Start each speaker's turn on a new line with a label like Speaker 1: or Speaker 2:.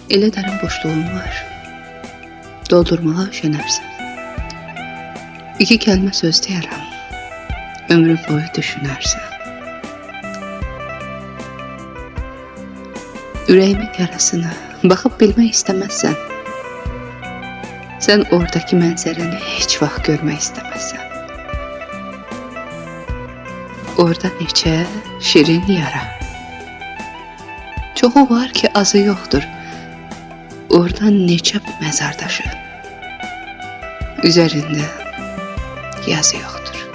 Speaker 1: Elə dərin boşluğum var. Doldurmağa üşənərsən. 2 kəlmə söz deyərəm. Ömrü boyu düşünərsən. Ürəyimin yarasına baxıb bilmək istəməzsən. Sən oradakı mənzərəni heç vaxt görmək istəməzsən. Orada neçə şirin yara. Çoxu var ki, azı yoxdur. Orada neçə məzar daşı. Üzərində yazı yoxdur.